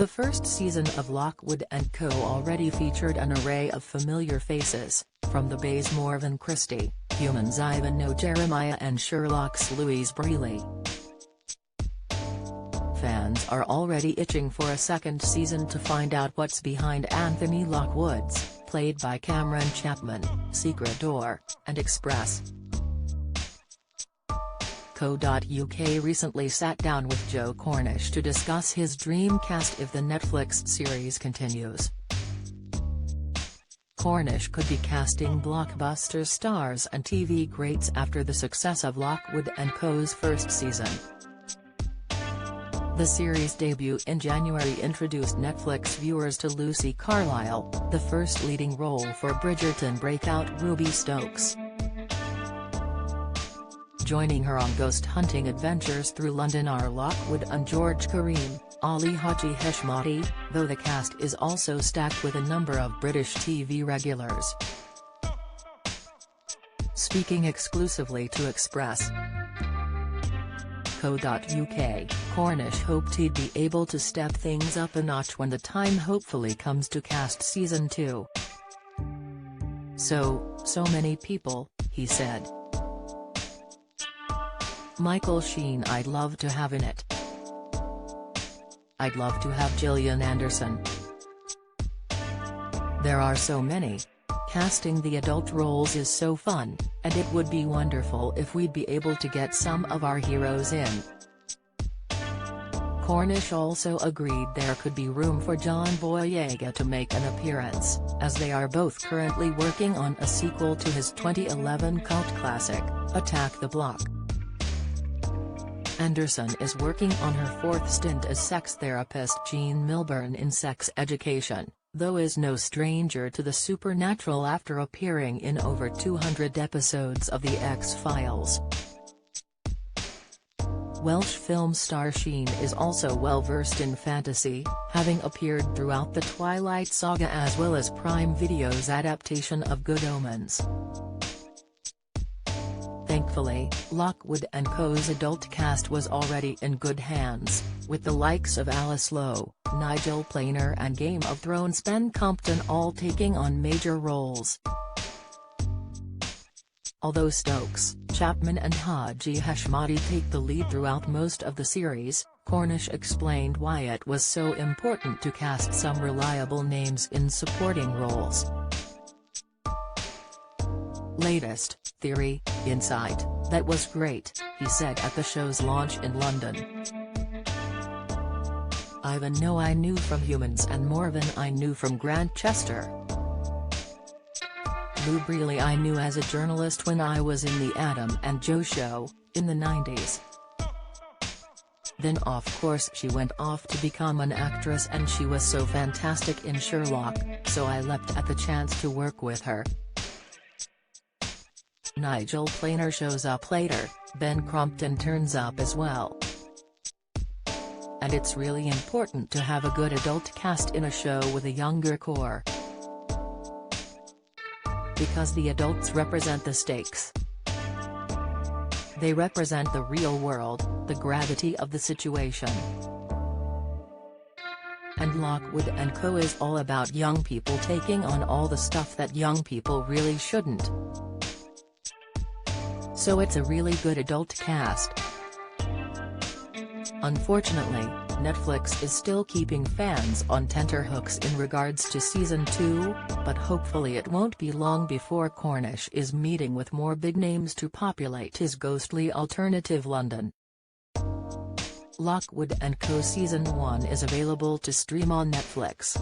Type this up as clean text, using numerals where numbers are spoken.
The first season of Lockwood and Co. already featured an array of familiar faces, from the Baysmore Christie, Humans Ivan No Jeremiah and Sherlock's Louise Brealey. Fans are already itching for a second season to find out what's behind Anthony Lockwood's, played by Cameron Chapman, secret door, and Express. Co.uk recently sat down with Joe Cornish to discuss his dream cast if the Netflix series continues. Cornish could be casting blockbuster stars and TV greats after the success of Lockwood and Co.'s first season. The series' debut in January introduced Netflix viewers to Lucy Carlisle, the first leading role for Bridgerton breakout Ruby Stokes. Joining her on ghost-hunting adventures through London are Lockwood and George Kareem, Ali Haji Heshmati, though the cast is also stacked with a number of British TV regulars. Speaking exclusively to Express. Co.uk, Cornish hoped he'd be able to step things up a notch when the time hopefully comes to cast Season 2. So many people, he said. Michael Sheen I'd love to have in it. I'd love to have Gillian Anderson. There are so many. Casting the adult roles is so fun, and it would be wonderful if we'd be able to get some of our heroes in. Cornish also agreed there could be room for John Boyega to make an appearance, as they are both currently working on a sequel to his 2011 cult classic, Attack the Block. Anderson is working on her fourth stint as sex therapist Jean Milburn in Sex Education, though is no stranger to the supernatural after appearing in over 200 episodes of The X-Files. Welsh film star Sheen is also well versed in fantasy, having appeared throughout the Twilight saga as well as Prime Video's adaptation of Good Omens. Thankfully, Lockwood and Co.'s adult cast was already in good hands, with the likes of Alice Lowe, Nigel Planer and Game of Thrones Ben Compton all taking on major roles. Although Stokes, Chapman and Haji Heshmati take the lead throughout most of the series, Cornish explained why it was so important to cast some reliable names in supporting roles. Latest, theory, insight, that was great, he said at the show's launch in London. Ivan No I knew from Humans and Morven I knew from Grantchester. Lou Brealey I knew as a journalist when I was in the Adam and Joe show, in the 90s. Then of course she went off to become an actress and she was so fantastic in Sherlock, so I leapt at the chance to work with her. Nigel Planer shows up later, Ben Compton turns up as well. And it's really important to have a good adult cast in a show with a younger core. Because the adults represent the stakes. They represent the real world, the gravity of the situation. And Lockwood and Co. is all about young people taking on all the stuff that young people really shouldn't. So it's a really good adult cast. Unfortunately, Netflix is still keeping fans on tenterhooks in regards to Season 2, but hopefully it won't be long before Cornish is meeting with more big names to populate his ghostly alternative London. Lockwood and Co. Season 1 is available to stream on Netflix.